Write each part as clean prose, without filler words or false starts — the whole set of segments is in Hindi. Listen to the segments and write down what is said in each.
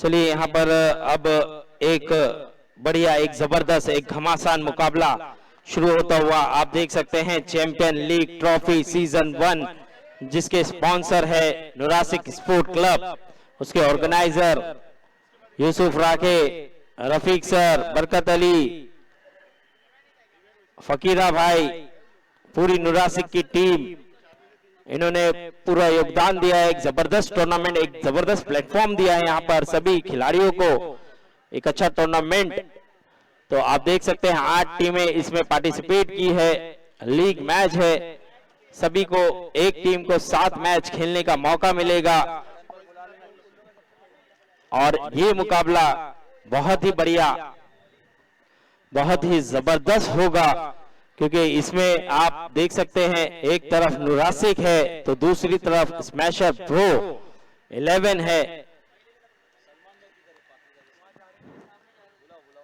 चलिए यहाँ पर अब एक बढ़िया, एक जबरदस्त, एक घमासान मुकाबला शुरू होता हुआ आप देख सकते हैं। चैंपियन लीग ट्रॉफी सीजन 1 जिसके स्पॉन्सर है नुरासिक स्पोर्ट क्लब, उसके ऑर्गेनाइजर यूसुफ राखे, रफीक सर, बरकत अली, फकीरा भाई, पूरी नुरासिक की टीम, इन्होंने पूरा योगदान दिया है। एक जबरदस्त टूर्नामेंट, एक जबरदस्त प्लेटफॉर्म दिया है यहाँ पर सभी खिलाड़ियों को, एक अच्छा टूर्नामेंट। तो आप देख सकते हैं 8 टीमें इसमें पार्टिसिपेट की है, लीग मैच है, सभी को एक टीम को 7 मैच खेलने का मौका मिलेगा और ये मुकाबला बहुत ही बढ़िया, बहुत ही जबरदस्त होगा, क्योंकि इसमें आप देख सकते हैं एक तरफ नुरासिक है तो दूसरी तरफ स्मैशर प्रो 11 है।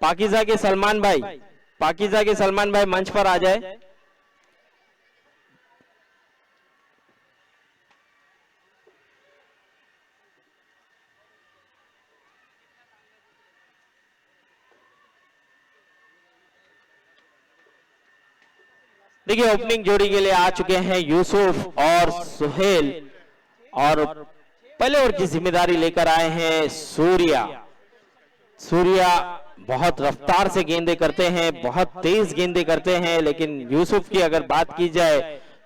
पाकिजा के सलमान भाई, पाकिजा के सलमान भाई मंच पर आ जाए। देखिए ओपनिंग जोड़ी के लिए आ चुके हैं यूसुफ और सुहेल, और पहले ओवर की जिम्मेदारी लेकर आए हैं सूर्या। सूर्या बहुत रफ्तार से गेंदे करते हैं, बहुत तेज गेंदे करते हैं, लेकिन यूसुफ की अगर बात की जाए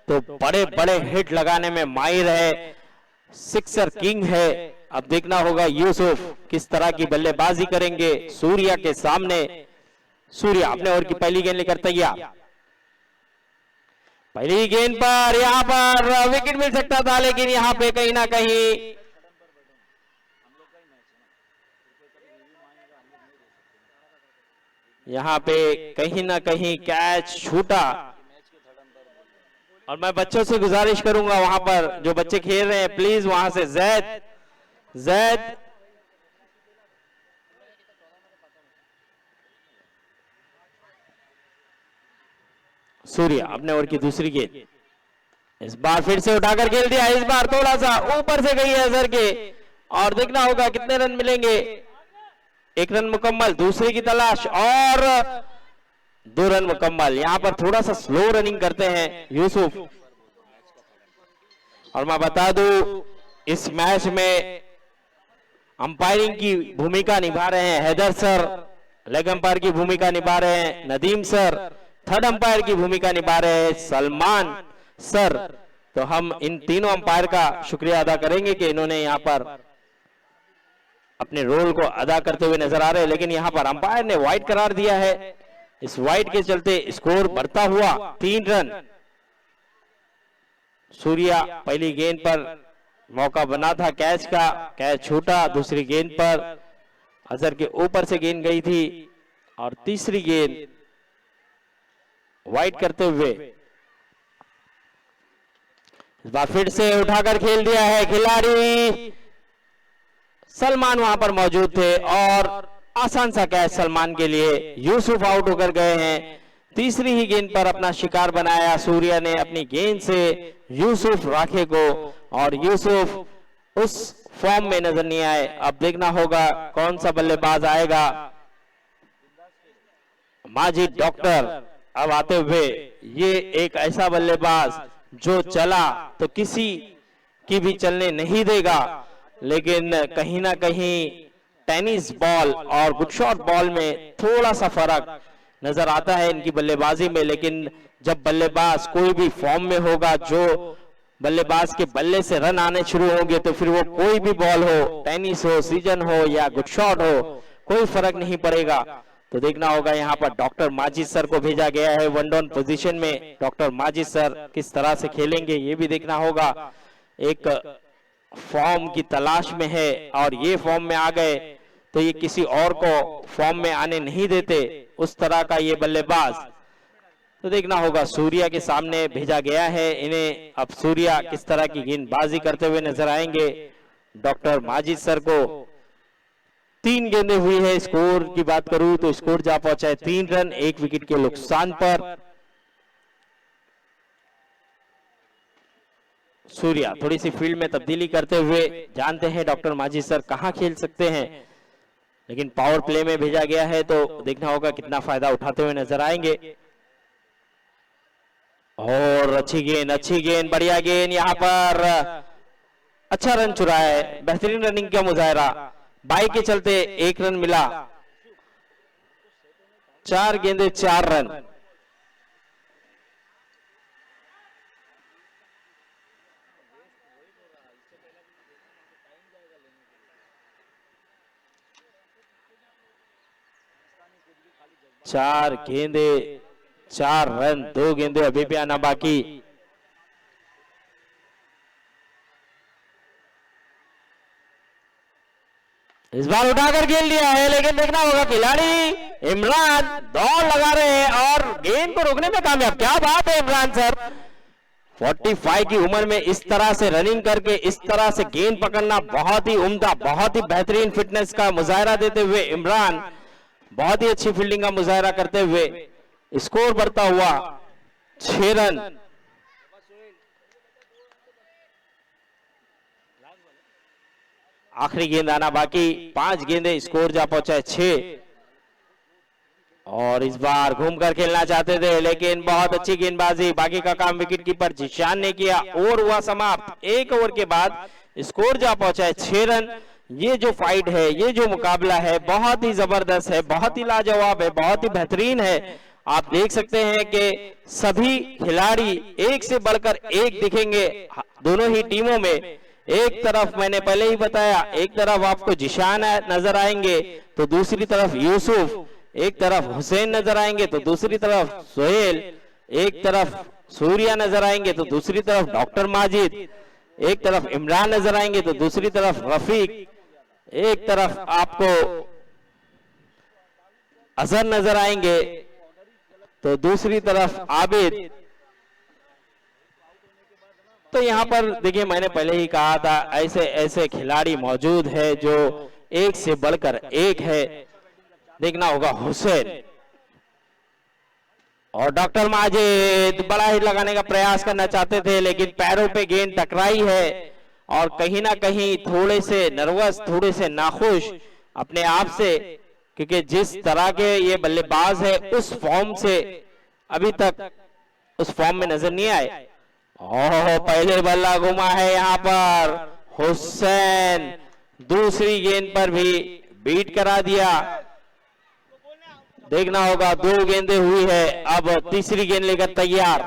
तो बड़े बड़े हिट लगाने में माहिर है, सिक्सर किंग है। अब देखना होगा यूसुफ किस तरह की बल्लेबाजी करेंगे सूर्या के सामने। सूर्या अपने ओवर की पहली गेंद लेकर तैयार, पहली गेंद पर यहां पर विकेट मिल सकता था, लेकिन यहां पे कहीं ना कहीं कैच छूटा। और मैं बच्चों से गुजारिश करूंगा, वहां पर जो बच्चे खेल रहे हैं, प्लीज वहां से जैद सूर्या अपने ओवर की दूसरी गेंद, इस बार फिर से उठाकर खेल दिया, इस बार थोड़ा सा ऊपर से गई है सर के, और देखना होगा कितने रन मिलेंगे। 1 रन मुकम्मल, दूसरे की तलाश और 2 रन मुकम्मल। यहां पर थोड़ा सा स्लो रनिंग करते हैं यूसुफ। और मैं बता दूं इस मैच में अंपायरिंग की भूमिका निभा रहे हैं हैदर सर, लेग अंपायर की भूमिका निभा रहे हैं नदीम सर, थर्ड अंपायर की भूमिका निभा रहे हैं सलमान सर। तो हम इन तीनों अंपायर का शुक्रिया अदा करेंगे कि इन्होंने यहां पर अपने रोल को अदा करते हुए नजर आ रहे हैं। लेकिन यहां पर अंपायर ने वाइड करार दिया है, इस वाइड के चलते स्कोर बढ़ता हुआ 3 रन। सूर्या पहली गेंद पर मौका बना था कैच का, कैच छूटा। दूसरी गेंद पर अजहर के ऊपर से गेंद गई थी, और तीसरी गेंद वाइड करते हुए इस बार फिर से उठाकर खेल दिया है। खिलाड़ी सलमान वहां पर मौजूद थे और आसान सा कैच सलमान के लिए, यूसुफ आउट होकर गए हैं। तीसरी ही गेंद पर अपना शिकार बनाया सूर्या ने अपनी गेंद से यूसुफ राखे को, और यूसुफ उस फॉर्म में नजर नहीं आए। अब देखना होगा कौन सा बल्लेबाज आएगा। माजिद डॉक्टर अब आते हुए, ये एक ऐसा बल्लेबाज जो चला तो किसी की भी चलने नहीं देगा, लेकिन कहीं ना कहीं टेनिस बॉल और गुड शॉट बॉल में थोड़ा सा फर्क नजर आता है इनकी बल्लेबाजी में। लेकिन जब बल्लेबाज कोई भी फॉर्म में होगा, जो बल्लेबाज के बल्ले से रन आने शुरू होंगे, तो फिर वो कोई भी बॉल हो, टेनिस हो, सीजन हो या गुड शॉट हो, कोई फर्क नहीं पड़ेगा। तो देखना होगा यहाँ पर डॉक्टर माजिद सर को भेजा गया है वन डाउन पोजीशन में। डॉक्टर माजिद सर किस तरह से खेलेंगे ये भी देखना होगा। एक फॉर्म की तलाश में है, और ये फॉर्म में आ गए तो ये किसी और को फॉर्म में आने नहीं देते, उस तरह का ये बल्लेबाज। तो देखना होगा, सूर्या के सामने भेजा गया है इन्हें। अब सूर्या किस तरह की गेंदबाजी करते हुए नजर आएंगे। डॉक्टर माजिद सर को 3 गेंदें हुई है। स्कोर की बात करूं तो स्कोर जा पहुंचा है 3 रन 1 विकेट के नुकसान पर। सूर्या थोड़ी सी फील्ड में तब्दीली करते हुए, जानते हैं डॉक्टर माजिद सर कहां खेल सकते हैं। लेकिन पावर प्ले में भेजा गया है तो देखना होगा कितना फायदा उठाते हुए नजर आएंगे। और अच्छी गेंद बढ़िया गेंद यहाँ पर अच्छा रन चुराया है, बेहतरीन रनिंग का मुजाहरा। बाई के चलते 1 रन मिला, 4 गेंदे 4 रन। चार गेंदे 4 रन, 2 गेंदे अभी भी आना बाकी। इस बार उठाकर खेल लिया है, लेकिन देखना होगा खिलाड़ी इमरान दौड़ लगा रहे हैं और गेंद को रोकने में कामयाब। क्या बात है इमरान सर, 45 की उम्र में इस तरह से रनिंग करके इस तरह से गेंद पकड़ना बहुत ही उम्दा, बहुत ही बेहतरीन फिटनेस का मुजाहरा देते हुए इमरान बहुत ही अच्छी फील्डिंग का मुजाहरा करते हुए स्कोर बढ़ता हुआ 6 रन। आखिरी गेंद आना बाकी, 5 गेंदे, स्कोर जा पहुंचा है 6। और इस बार घूमकर खेलना चाहते थे लेकिन बहुत अच्छी गेंदबाजी, बाकी का काम विकेट कीपर जिशान ने किया। ओवर हुआ समाप्त, 1 ओवर के बाद स्कोर जा पहुंचा है 6 रन। ये जो फाइट है, ये जो मुकाबला है, बहुत ही जबरदस्त है, बहुत ही लाजवाब है, बहुत ही बेहतरीन है। आप देख सकते हैं कि सभी खिलाड़ी एक से बढ़कर एक दिखेंगे दोनों ही टीमों में। एक तरफ मैंने पहले ही बताया, एक तरफ आपको जिशान नजर आएंगे तो दूसरी तरफ यूसुफ, एक तरफ हुसैन नजर आएंगे तो दूसरी तरफ सोहेल, एक तरफ सूर्या नजर आएंगे तो दूसरी तरफ डॉक्टर माजिद, एक तरफ इमरान नजर आएंगे तो दूसरी तरफ रफीक, एक तरफ आपको अजहर नजर आएंगे तो दूसरी तरफ आबिद। तो यहाँ पर देखिए, मैंने पहले ही कहा था ऐसे ऐसे खिलाड़ी मौजूद है जो एक से बढ़कर एक है। देखना होगा हुसैन और डॉक्टर माजिद बड़ा हिट लगाने का प्रयास करना चाहते थे लेकिन पैरों पे गेंद टकराई है और कहीं ना कहीं थोड़े से नर्वस, थोड़े से नाखुश अपने आप से, क्योंकि जिस तरह के ये बल्लेबाज है उस फॉर्म से अभी तक उस फॉर्म में नजर नहीं आए। ओह, पहले बल्ला घुमा है यहाँ पर हुसैन, दूसरी गेंद पर भी बीट करा दिया। देखना होगा 2 गेंदें हुई है, अब तीसरी गेंद लेकर तैयार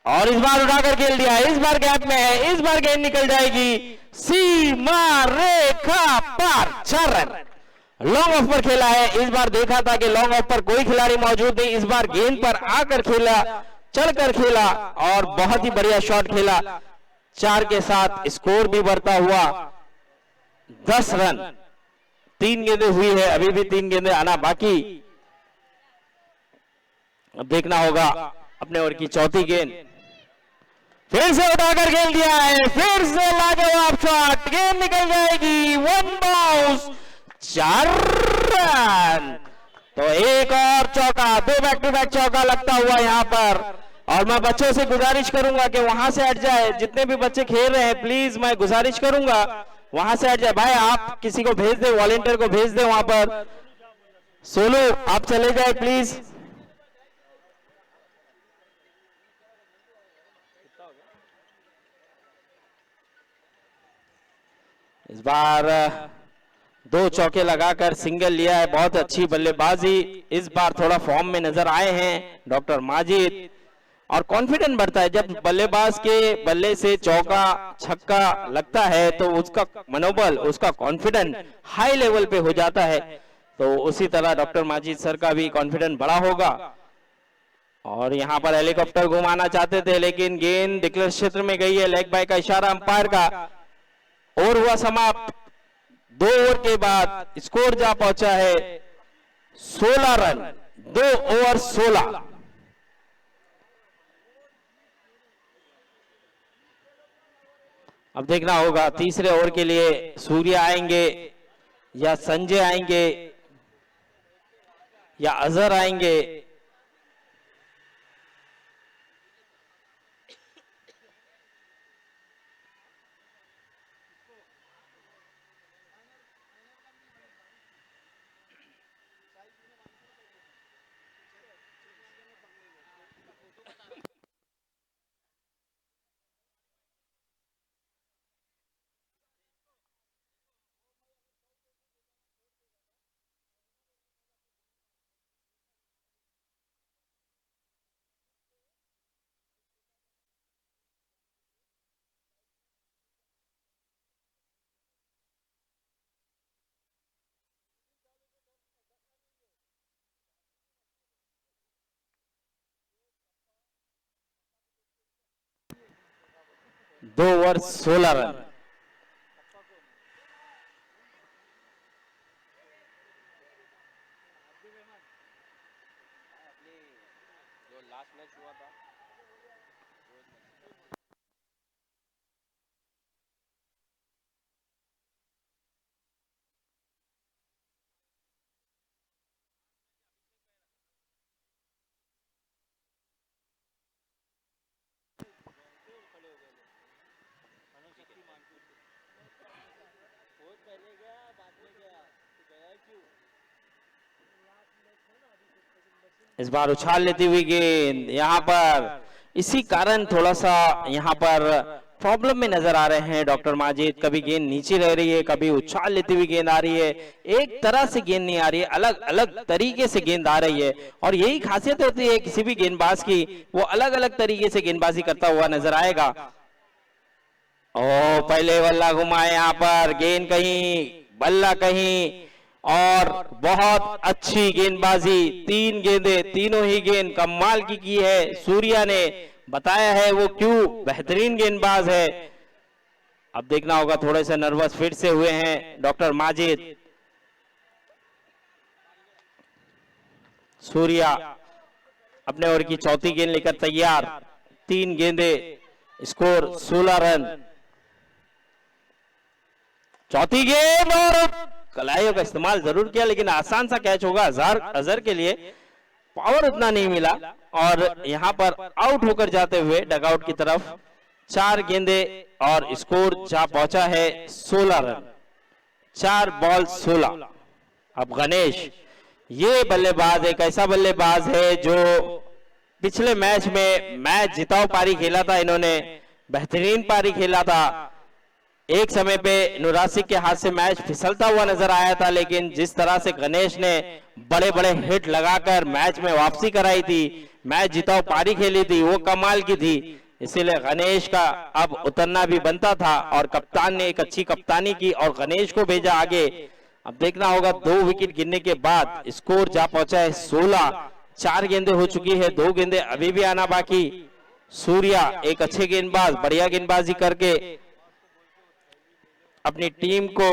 और इस बार उठाकर खेल दिया। इस बार गैप में है, इस बार गेंद निकल जाएगी सीमा रेखा पार। 4 रन, लॉन्ग ऑफ पर खेला है। इस बार देखा था कि लॉन्ग ऑफ पर कोई खिलाड़ी मौजूद नहीं, इस बार गेंद पर आकर खेला, चलकर खेला और बहुत ही बढ़िया शॉट खेला। 4 के साथ स्कोर भी बढ़ता हुआ 10 रन। 3 गेंदें हुई है, अभी भी 3 गेंदें आना बाकी। अब देखना होगा अपने ओवर की चौथी गेंद, फिर से उठाकर खेल दिया है, फिर से लाजवाब शॉट, गेंद निकल जाएगी, 1 बाउंस, 4 रन। तो एक और चौका, 2 बैक टू बैक चौका लगता हुआ यहाँ पर। और मैं बच्चों से गुजारिश करूंगा कि वहां से हट जाए, जितने भी बच्चे खेल रहे हैं प्लीज मैं गुजारिश करूंगा वहां से हट जाए। भाई आप किसी को भेज दे, वॉलेंटियर को भेज दे वहां पर। सोनू आप चले जाए प्लीज। इस बार 2 चौके लगाकर सिंगल लिया है, बहुत अच्छी बल्लेबाजी। इस बार थोड़ा फॉर्म में नजर आए हैं डॉक्टर माजिद और कॉन्फिडेंस बढ़ता है जब बल्लेबाज के बल्ले से चौका छक्का लगता है तो उसका मनोबल, उसका कॉन्फिडेंस हाई लेवल पे हो जाता है। तो उसी तरह डॉक्टर माजिद सर का भी कॉन्फिडेंस बड़ा होगा। और यहाँ पर हेलीकॉप्टर घुमाना चाहते थे लेकिन गेंद डिक्लेयर क्षेत्र में गई है, लेग बाय का इशारा अंपायर का। ओवर हुआ समाप्त, 2 ओवर के बाद स्कोर जा पहुंचा है 16 रन, 2 ओवर 16। अब देखना होगा तीसरे ओवर के लिए सूर्या आएंगे या संजय आएंगे या अजहर आएंगे। 2 ओवर 16 रन। इस बार उछाल लेती हुई गेंद यहाँ पर, इसी कारण थोड़ा सा यहाँ पर प्रॉब्लम में नजर आ रहे हैं डॉक्टर माजिद। कभी गेंद नीचे रह रही है, कभी उछाल लेती हुई गेंद आ रही है, एक तरह से गेंद नहीं आ रही है, अलग अलग तरीके से गेंद आ रही है। और यही खासियत होती है किसी भी गेंदबाज की, वो अलग अलग तरीके से गेंदबाजी करता हुआ नजर आएगा। ओ पहले बल्ला घुमाए यहाँ पर, गेंद कहीं बल्ला कहीं, और बहुत अच्छी गेंदबाजी, 3 गेंदे, तीनों ही गेंद कमाल की है। सूर्या ने बताया है वो क्यों बेहतरीन गेंदबाज है। अब देखना होगा, थोड़े से नर्वस फिर से हुए हैं डॉक्टर माजिद। सूर्या अपने ओवर की चौथी गेंद लेकर तैयार, 3 गेंदे, स्कोर 16 रन। चौथी गेंद और कलाइयों का इस्तेमाल जरूर किया, लेकिन आसान सा कैच होगा अजहर के लिए, पावर उतना नहीं मिला और यहां पर आउट होकर जाते हुए डगआउट की तरफ। 4 गेंदे और स्कोर जा पहुंचा है 16 रन, 4 बॉल 16। अब गणेश, ये बल्लेबाज एक ऐसा बल्लेबाज है जो पिछले मैच में मैच जिताओ पारी खेला था, इन्होंने बेहतरीन पारी खेला था। एक समय पे नुरासिक के हाथ से मैच फिसलता हुआ नजर आया था, लेकिन जिस तरह से गणेश ने बड़े बड़े हिट लगाकर मैच में वापसी कराई थी, मैच जिताओ पारी खेली थी, वो कमाल की थी। इसीलिए गणेश का अब उतरना भी बनता था और कप्तान ने एक अच्छी कप्तानी की और गणेश को भेजा आगे। अब देखना होगा, 2 विकेट गिरने के बाद स्कोर जा पहुंचा है 16। 4 गेंदें हो चुकी है, 2 गेंदें अभी भी आना बाकी। सूर्या एक अच्छे गेंदबाज, बढ़िया गेंदबाजी करके अपनी टीम को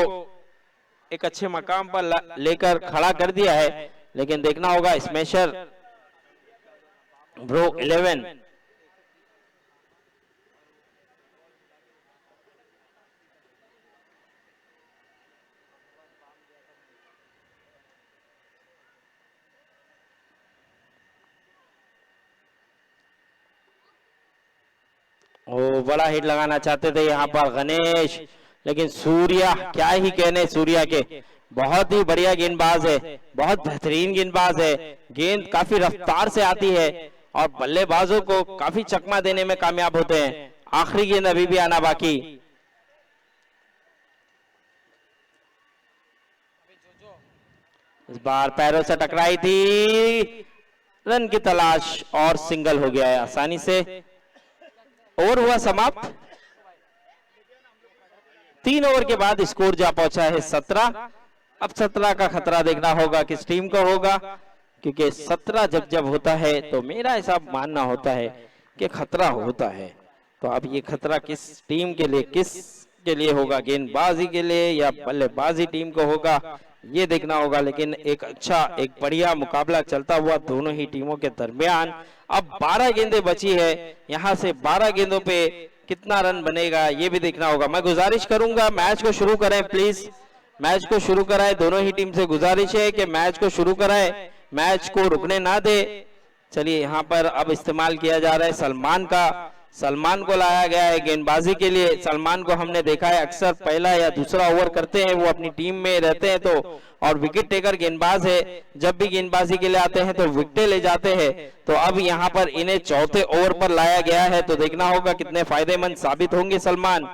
एक अच्छे मकाम पर लेकर खड़ा कर दिया है, लेकिन देखना होगा स्मैशर ब्रो 11 वो बड़ा हिट लगाना चाहते थे यहाँ पर गणेश, लेकिन सूर्या क्या ही कहने सूर्या के, बहुत ही बढ़िया गेंदबाज है, बहुत बेहतरीन गेंदबाज है। गेंद काफी रफ्तार से आती है और बल्लेबाजों को काफी चकमा देने में कामयाब होते हैं। आखिरी गेंद अभी भी आना बाकी। इस बार पैरों से टकराई थी, रन की तलाश और सिंगल हो गया है आसानी से। ओवर हुआ समाप्त। 3 ओवर के बाद स्कोर जा पहुंचा है 17। अब 17 का खतरा देखना होगा किस टीम को होगा, क्योंकि 17 जब होता है तो मेरा ऐसा मानना होता है कि खतरा होता है। तो अब ये खतरा किस टीम के लिए, किस के लिए होगा, गेंदबाजी के लिए या बल्लेबाजी टीम को होगा, ये देखना होगा। लेकिन एक अच्छा, एक बढ़िया मुकाबला चलता हुआ दोनों ही टीमों के दरमियान। अब 12 गेंदें बची है, यहां से 12 गेंदों पे कितना रन बनेगा ये भी देखना होगा। मैं गुजारिश करूंगा मैच को शुरू करें, प्लीज मैच को शुरू कराएं। दोनों ही टीम से गुजारिश है कि मैच को शुरू कराएं, मैच को रुकने ना दे। चलिए यहाँ पर अब इस्तेमाल किया जा रहा है सलमान का, सलमान को लाया गया है गेंदबाजी के लिए। सलमान को हमने देखा है अक्सर पहला या दूसरा ओवर करते हैं, वो अपनी टीम में रहते हैं तो, और विकेट टेकर गेंदबाज है, जब भी गेंदबाजी के लिए आते हैं तो विकेटें ले जाते हैं। तो अब यहाँ पर इन्हें चौथे ओवर पर लाया गया है, तो देखना होगा कितने फायदेमंद साबित होंगे सलमान।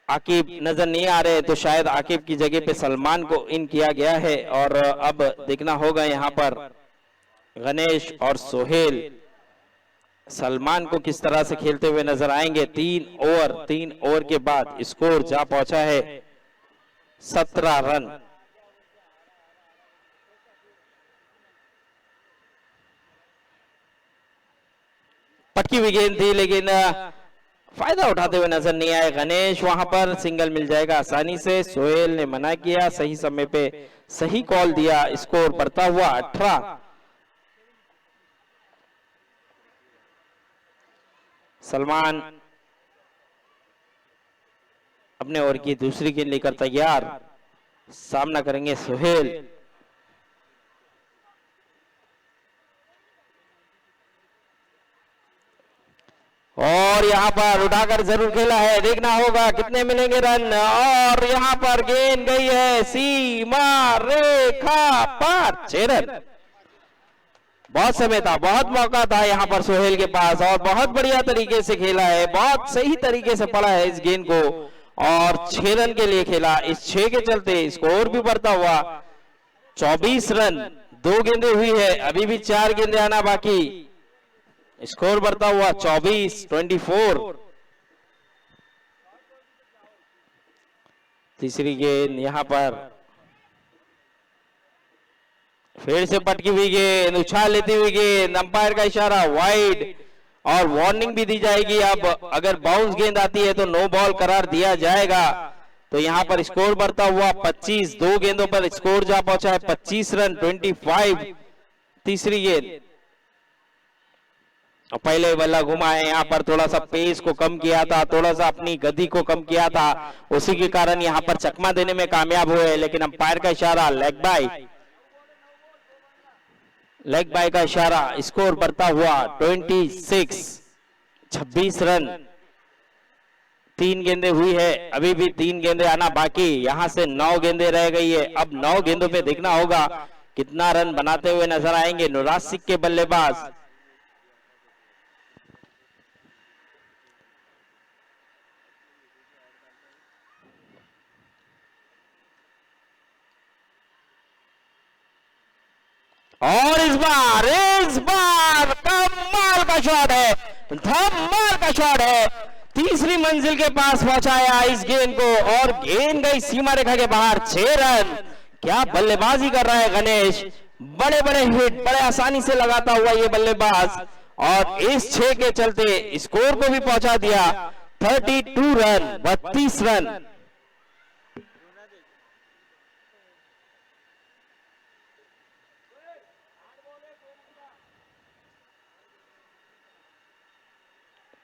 आकिब नजर नहीं आ रहे, तो शायद आकिब की जगह पे सलमान को इन किया गया है। और अब देखना होगा यहाँ पर गणेश और सोहेल सलमान को किस तरह से खेलते हुए नजर आएंगे। 3 ओवर के बाद स्कोर जा पहुंचा है 17 रन। पटकी हुई गेंद थी, लेकिन फायदा उठाते हुए नजर नहीं आए गणेश। वहां पर सिंगल मिल जाएगा आसानी से। सोहेल ने मना किया, सही समय पे सही कॉल दिया। स्कोर बढ़ता हुआ 18। सलमान अपने ओवर की दूसरी गेंद लेकर तैयार, सामना करेंगे सोहेल। और यहां पर उठाकर जरूर खेला है, देखना होगा कितने मिलेंगे रन। और यहां पर गेंद गई है सीमा रेखा पार, 6 रन। बहुत समय था, बहुत मौका था यहां पर सोहेल के पास और बहुत बढ़िया तरीके से खेला है, बहुत सही तरीके से पड़ा है इस गेंद को और 6 रन के लिए खेला। इस 6 के चलते स्कोर भी बढ़ता हुआ 24 रन। 2 गेंदें हुई है, अभी भी 4 गेंदें आना बाकी। स्कोर बढ़ता हुआ 24-24। तीसरी गेंद यहां पर फिर से पटकी हुई गेंद, उछाल लेती हुई गेंद, अंपायर का इशारा वाइड और वार्निंग भी दी जाएगी। अब अगर बाउंस गेंद आती है तो नो बॉल करार दिया जाएगा। तो यहां पर स्कोर बढ़ता हुआ 25। 2 गेंदों पर स्कोर जा पहुंचा है 25 रन 25। तीसरी गेंद पहले बल्ला घुमा है, यहाँ पर थोड़ा सा पेस को कम किया था, थोड़ा सा अपनी गति को कम किया था, उसी के कारण यहाँ पर चकमा देने में कामयाब हुए। लेकिन अंपायर का इशारा लेग बाय, लेग बाय का इशारा। स्कोर बढ़ता हुआ 26 रन। 3 गेंदें हुई है, अभी भी 3 गेंदें आना बाकी। यहां से 9 गेंदें रह गई है। अब 9 गेंदों पे देखना होगा कितना रन बनाते हुए नजर आएंगे नुराज सिख के बल्लेबाज। और इस बार कमाल का शॉट है, धमाल का शॉट है। तीसरी मंजिल के पास पहुंचाया इस गेंद को और गेंद गई सीमा रेखा के बाहर। 6 रन। क्या बल्लेबाजी कर रहा है गणेश, बड़े बड़े हिट बड़े आसानी से लगाता हुआ ये बल्लेबाज और इस 6 के चलते स्कोर को भी पहुंचा दिया 32 रन 32 रन।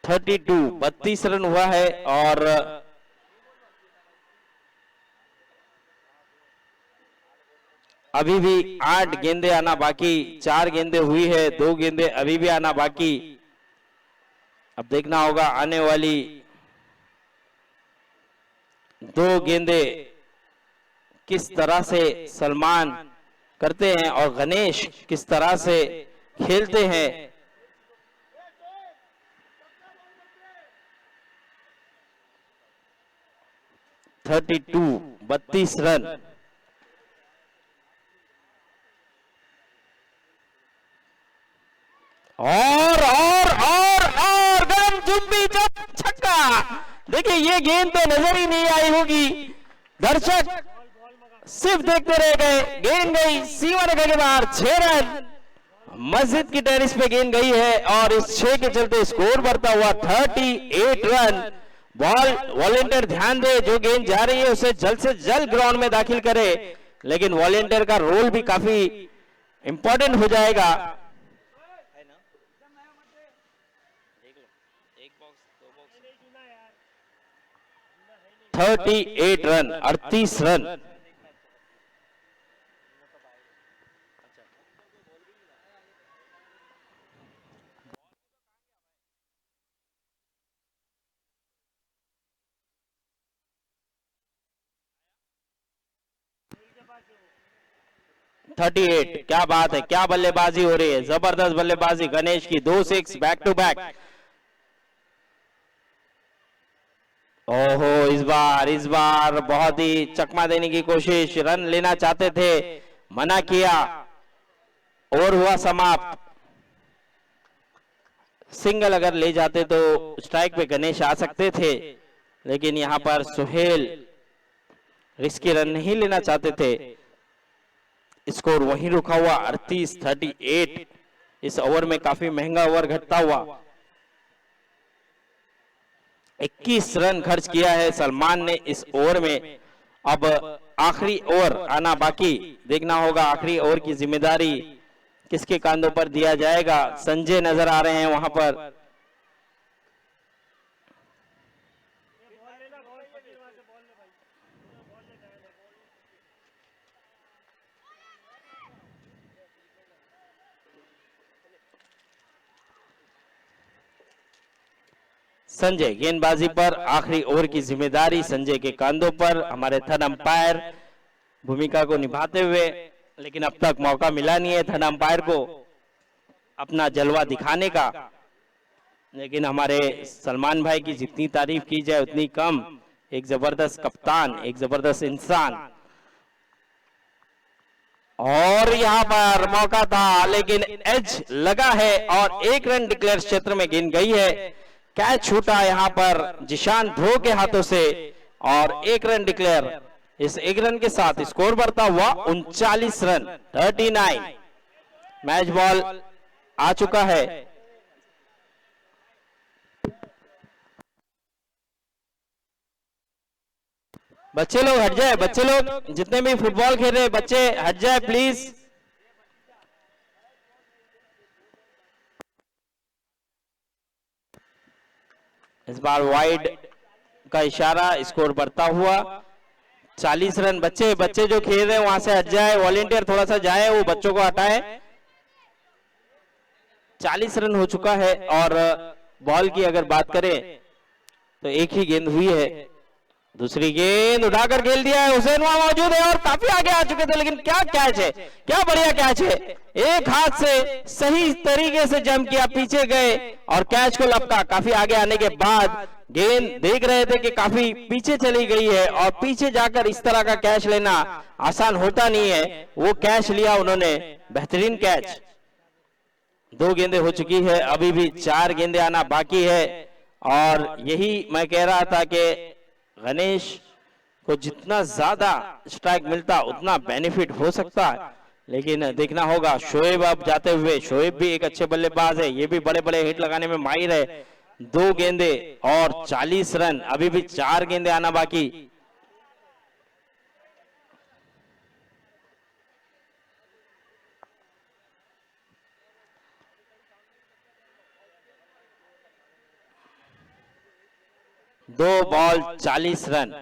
थर्टी 32 रन हुआ है और अभी भी 8 गेंदें आना बाकी। 4 गेंदें हुई है, 2 गेंदें अभी भी आना बाकी। अब देखना होगा आने वाली 2 गेंदें किस तरह से सलमान करते हैं और गणेश किस तरह से खेलते हैं। 32 रन। और गरम चुम्बी छक्का। देखिए ये गेंद तो नजर ही नहीं आई होगी, दर्शक सिर्फ देखते रह गए। गेंद गई सीमा रेखा के बाहर। 6 रन। मस्जिद की टेरिस पे गेंद गई है और इस 6 के चलते स्कोर बढ़ता हुआ 38 रन। बॉल वॉलेंटियर ध्यान दे, जो गेंद जा रही है उसे जल्द से जल्द ग्राउंड में दाखिल करे, लेकिन वॉलेंटियर का रोल भी काफी इंपॉर्टेंट हो जाएगा। 38 रन 38 रन। थर्टी 38। क्या बात है, क्या बल्लेबाजी हो रही है, जबरदस्त बल्लेबाजी गणेश की। 2 6 बैक टू बैक। ओहो इस बार बहुत ही चकमा देने की कोशिश, रन लेना चाहते थे, मना किया, ओवर हुआ समाप्त। सिंगल अगर ले जाते तो स्ट्राइक पे गणेश आ सकते थे, लेकिन यहां पर सोहेल रिस्की रन नहीं लेना चाहते थे। स्कोर वहीं रुका हुआ 38-38। इस ओवर में काफी महंगा ओवर घटता हुआ। 21 रन खर्च किया है सलमान ने इस ओवर में। अब आखिरी ओवर आना बाकी, देखना होगा आखिरी ओवर की जिम्मेदारी किसके कांधों पर दिया जाएगा। संजय नजर आ रहे हैं वहां पर। संजय गेंदबाजी पर, आखिरी ओवर की जिम्मेदारी संजय के कांधों पर। हमारे थर्ड अंपायर भूमिका को निभाते हुए, लेकिन अब तक मौका मिला नहीं है थर्ड अंपायर को अपना जलवा दिखाने का। लेकिन हमारे सलमान भाई की जितनी तारीफ की जाए उतनी कम। एक जबरदस्त कप्तान, एक जबरदस्त इंसान। और यहां पर मौका था लेकिन एज लगा है और 1 रन डिक्लेयर क्षेत्र में गेंद गई है। कैच छूटा यहां पर जिशान ध्रुव के हाथों से और 1 रन डिक्लेयर। इस 1 रन के साथ स्कोर बढ़ता हुआ 39 रन 39। मैच बॉल आ चुका है। बच्चे लोग हट जाए, बच्चे लोग जितने भी फुटबॉल खेल रहे बच्चे हट जाए प्लीज। इस बार वाइड का इशारा, स्कोर बढ़ता हुआ 40 रन। बच्चे बच्चे जो खेल रहे हैं वहां से हट जाए, वॉलेंटियर थोड़ा सा जाए, वो बच्चों को हटाए। 40 रन हो चुका है। और बॉल की अगर बात करें तो एक ही गेंद हुई है। दूसरी गेंद उठाकर खेल दिया है, हुसैन वहां मौजूद है और काफी आगे आ चुके थे। लेकिन क्या कैच है, क्या बढ़िया कैच है। एक हाथ से सही तरीके से जंप किया, पीछे गए और कैच को लपका। काफी आगे आने के बाद गेंद देख रहे थे कि काफी पीछे चली गई है और पीछे जाकर इस तरह का कैच लेना आसान होता नहीं है। वो कैच लिया उन्होंने, बेहतरीन कैच। 2 गेंदें हो चुकी है, अभी भी 4 गेंदें आना बाकी है। और यही मैं कह रहा था कि गणेश को जितना ज्यादा स्ट्राइक मिलता उतना बेनिफिट हो सकता है। लेकिन देखना होगा। शोएब अब जाते हुए, शोएब भी एक अच्छे बल्लेबाज है, ये भी बड़े बड़े हिट लगाने में माहिर है। 2 गेंदे और 40 रन, अभी भी 4 गेंदे आना बाकी। दो बॉल 40 रन।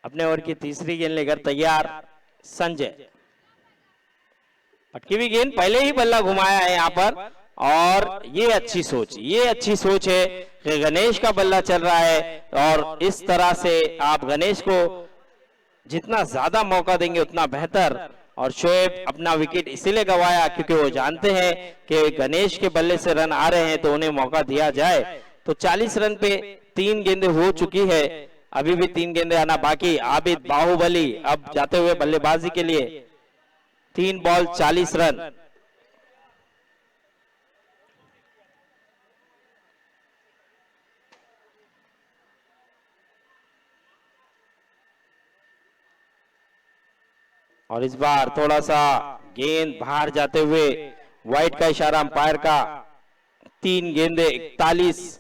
अपने ओवर की तीसरी गेंद लेकर तैयार संजय। पटकी हुई गेंद, पहले ही बल्ला घुमाया है यहां पर। और ये अच्छी सोच, ये अच्छी सोच है कि गणेश का बल्ला चल रहा है और इस तरह से आप गणेश को जितना ज्यादा मौका देंगे उतना बेहतर। और शोएब अपना विकेट इसीलिए गंवाया क्योंकि वो जानते हैं कि गणेश के बल्ले से रन आ रहे हैं तो उन्हें मौका दिया जाए। तो 40 रन पे 3 गेंदें हो चुकी है, अभी भी 3 गेंदें आना बाकी। आबिद बाहुबली अब जाते हुए बल्लेबाजी के लिए। 3 बॉल 40 रन। और इस बार थोड़ा सा गेंद बाहर जाते हुए वाइड का इशारा अंपायर का। 3 गेंदे 41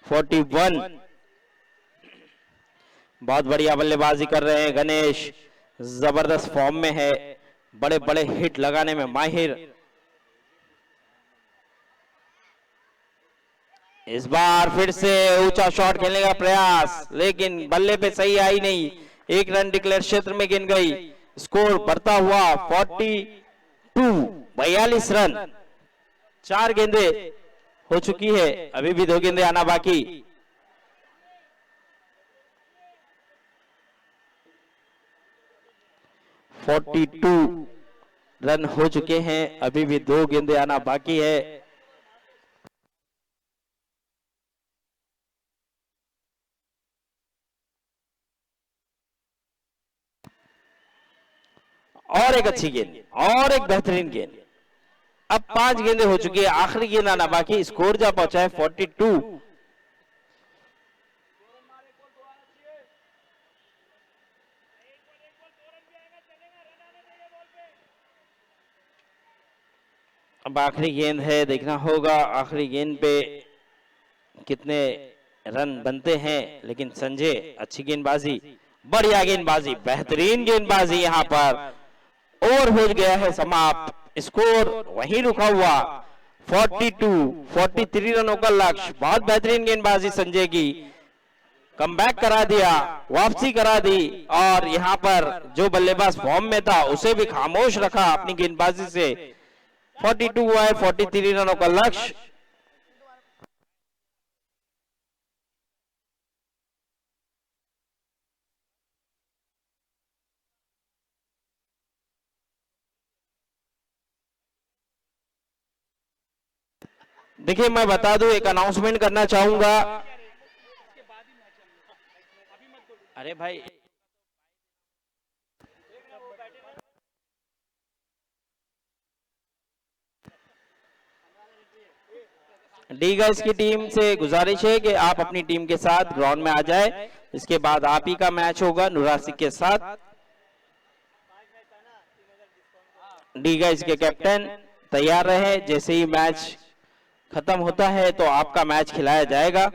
41। बहुत बढ़िया बल्लेबाजी कर रहे हैं गणेश, जबरदस्त फॉर्म में है, बड़े बड़े हिट लगाने में माहिर। इस बार फिर से ऊंचा शॉट खेलने का प्रयास, लेकिन बल्ले पे सही आई नहीं। 1 रन डिक्लेयर क्षेत्र में गिन गई। स्कोर बढ़ता हुआ 42 रन। 4 गेंदे हो चुकी है, अभी भी 2 गेंदे आना बाकी। टू रन हो चुके हैं, अभी भी 2 गेंदे आना बाकी है। और एक अच्छी गेंद और एक बेहतरीन गेंद। अब 5 गेंदें हो चुकी है, आखिरी गेंद आना बाकी। स्कोर जा पहुंचा है 42। अब आखिरी गेंद है, देखना होगा आखिरी गेंद पे कितने रन बनते हैं। लेकिन संजय अच्छी गेंदबाजी, बढ़िया गेंदबाजी, बेहतरीन गेंदबाजी। यहाँ पर ओवर हो गया है समाप्त, स्कोर वहीं रुका हुआ 43 रनों का लक्ष्य। बहुत बेहतरीन गेंदबाजी संजय की, कमबैक करा दिया, वापसी करा दी और यहाँ पर जो बल्लेबाज फॉर्म में था उसे भी खामोश रखा अपनी गेंदबाजी से। 42 हुआ है, 43 रनों का लक्ष्य। देखिए मैं बता दूं, एक अनाउंसमेंट करना चाहूंगा। अरे भाई डी गर्ल्स की टीम से गुजारिश है कि आप अपनी टीम के साथ ग्राउंड में आ जाए। इसके बाद आप ही का मैच होगा नुरासिक के साथ। डी गर्ल्स के कैप्टन तैयार रहे, जैसे ही मैच खत्म होता है तो आपका मैच खिलाया जाएगा।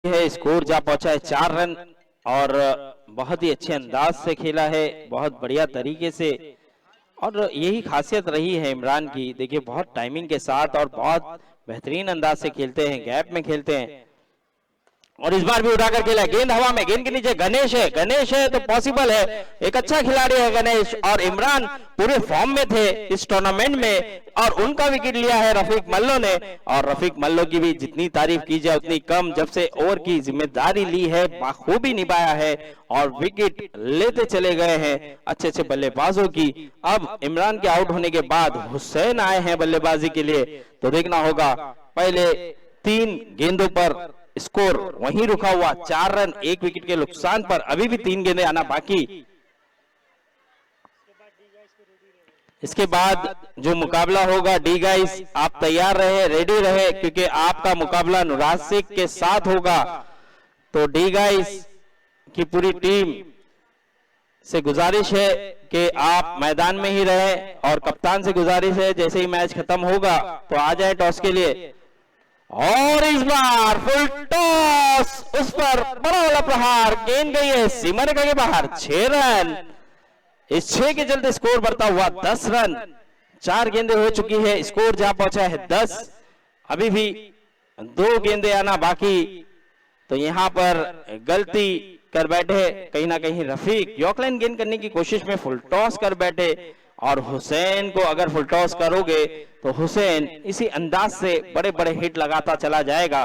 है, स्कोर जा पहुंचा है 4 रन और बहुत ही अच्छे अंदाज से खेला है, बहुत बढ़िया तरीके से। और यही खासियत रही है इमरान की, देखिए बहुत टाइमिंग के साथ और बहुत बेहतरीन अंदाज से खेलते हैं, गैप में खेलते हैं। और इस बार भी उठाकर खेला, गेंद हवा में, गेंद के नीचे गणेश है तो पॉसिबल है, एक अच्छा खिलाड़ी है गणेश। और इमरान पूरे फॉर्म में थे इस टूर्नामेंट में और उनका विकेट लिया है रफीक मल्लो ने। और रफीक मल्लो की भी जितनी तारीफ की जाए उतनी कम, जब से ओवर की जिम्मेदारी ली है बखूबी निभाया है और विकेट लेते चले गए हैं अच्छे अच्छे बल्लेबाजों की। अब इमरान के आउट होने के बाद हुसैन आए हैं बल्लेबाजी के लिए, तो देखना होगा। पहले 3 गेंदों पर स्कोर वहीं रुका हुआ, 4 रन 1 विकेट के नुकसान पर, अभी भी 3 गेंदें आना बाकी। इसके बाद जो मुकाबला होगा, डी गाइस आप तैयार रहे, रेडी रहे, क्योंकि आपका मुकाबला नुराज शेख के साथ होगा। तो डी गाइस की पूरी टीम से गुजारिश है कि आप मैदान में ही रहे और कप्तान से गुजारिश है जैसे ही मैच खत्म होगा तो आ जाए टॉस के लिए। और इस बार फुल टॉस, उस पर बड़ा वाला प्रहार, गेंद गई है सीमा रेखा के बाहर, 6 रन। इस 6 के चलते स्कोर बढ़ता हुआ 10 रन, 4 गेंदें हो चुकी है, स्कोर जहां पहुंचा है 10, अभी भी 2 गेंदें आना बाकी। तो यहां पर गलती कर बैठे कहीं ना कहीं रफीक, यॉर्कलाइन गेंद करने की कोशिश में फुल टॉस कर बैठे। और हुसैन को अगर फुल टॉस करोगे तो हुसैन इसी अंदाज से बड़े बड़े हिट लगाता चला जाएगा।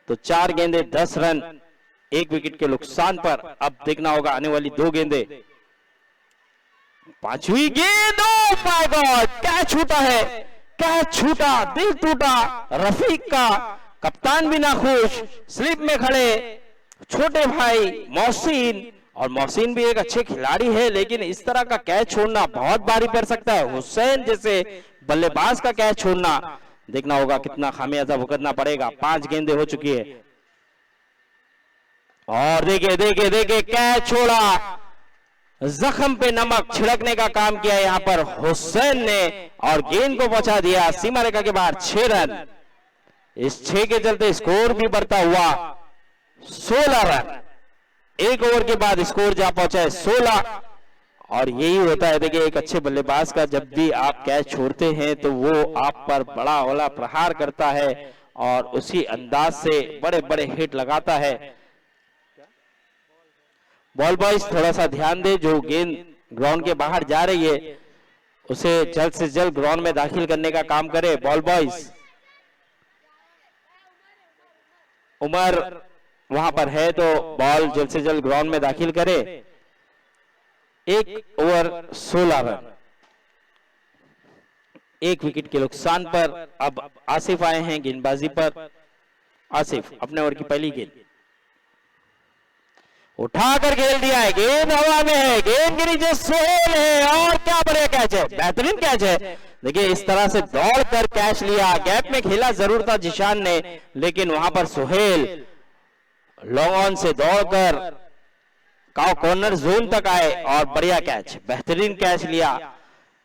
तो 4 गेंदें 10 रन 1 विकेट के नुकसान पर। अब देखना होगा आने वाली 2 गेंदें। 5वीं गेंद, ओह माय गॉड, क्या छूटा है, क्या छूटा, दिल टूटा रफीक का। कप्तान भी नाखुश, स्लिप में खड़े छोटे भाई मोहसिन, और मोहसिन भी एक अच्छे खिलाड़ी है, लेकिन इस तरह का कैच छोड़ना बहुत भारी पड़ सकता है। हुसैन जैसे बल्लेबाज का कैच छोड़ना, देखना होगा कितना खामियाजा भुगतना पड़ेगा। 5 गेंदें हो चुकी है और देखिए कैच छोड़ा, जख्म पे नमक छिड़कने का काम किया यहां पर हुसैन ने और गेंद को पहुंचा दिया सीमा रेखा के बाहर, 6 रन। इस 6 के चलते स्कोर भी बढ़ता हुआ 16 रन। 1 ओवर के बाद स्कोर जा पहुंचा है 16। और यही होता है, देखिए एक अच्छे बल्लेबाज का जब भी आप कैच छोड़ते हैं तो वो आप पर बड़ा वाला प्रहार करता है और उसी अंदाज से बड़े बड़े हिट लगाता है। बॉल बॉयज थोड़ा सा ध्यान दे, जो गेंद ग्राउंड के बाहर जा रही है उसे जल्द से जल्द ग्राउंड में दाखिल करने का काम करे। बॉल बॉयज, उमर वहां पर है तो बॉल जल्द से जल्द ग्राउंड में दाखिल करे। 1 ओवर 16 रन 1 विकेट के नुकसान पर। अब आसिफ आए हैं गेंदबाजी पर। आसिफ अपने ओवर की पहली गेंद उठाकर खेल दिया है, गेंद हवा में है, गेंद के नीचे सोहेल है और क्या बढ़िया कैच है, बेहतरीन कैच है। देखिए इस तरह से दौड़कर कैच लिया, गैप में खेला जरूर था जिशान ने, लेकिन वहां पर सोहेल लॉन्ग ऑन से दौड़कर कॉर्नर जोन तक आए और बढ़िया कैच, बेहतरीन कैच लिया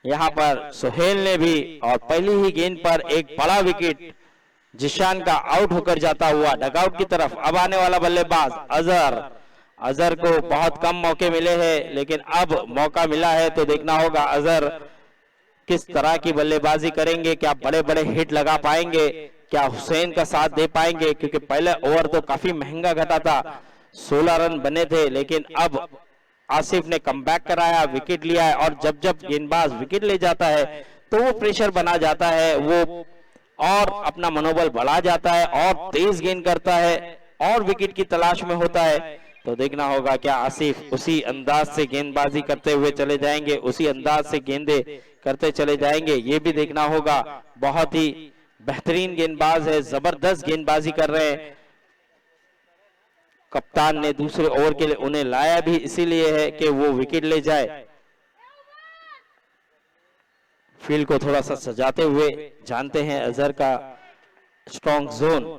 यहां पर सोहेल ने भी। और पहली ही गेंद पर एक बड़ा विकेट जिशान का आउट होकर जाता हुआ डगआउट की तरफ। अब आने वाला बल्लेबाज अजहर को बहुत कम मौके मिले हैं, लेकिन अब मौका मिला है तो देखना होगा अजहर किस तरह की बल्लेबाजी करेंगे, क्या बड़े बड़े हिट लगा पाएंगे, क्या हुसैन का साथ दे पाएंगे, क्योंकि पहले ओवर तो काफी महंगा घटा था, 16 रन बने थे, लेकिन अब आसिफ ने कमबैक कराया, विकेट लिया है। और जब जब गेंदबाज विकेट ले जाता है तो वो प्रेशर बना जाता है, वो और अपना मनोबल बढ़ा जाता है और तेज गेंद करता है और विकेट की तलाश में होता है। तो देखना होगा क्या आसिफ उसी अंदाज से गेंदबाजी करते हुए चले जाएंगे, उसी अंदाज से गेंदे करते चले जाएंगे, ये भी देखना होगा। बहुत ही बेहतरीन गेंदबाज है, जबरदस्त गेंदबाजी कर रहे हैं। कप्तान ने दूसरे ओवर के लिए उन्हें लाया भी इसीलिए है कि वो विकेट ले जाए। फील्ड को थोड़ा सा सजाते हुए जानते हैं अजहर का स्ट्रॉन्ग जोन।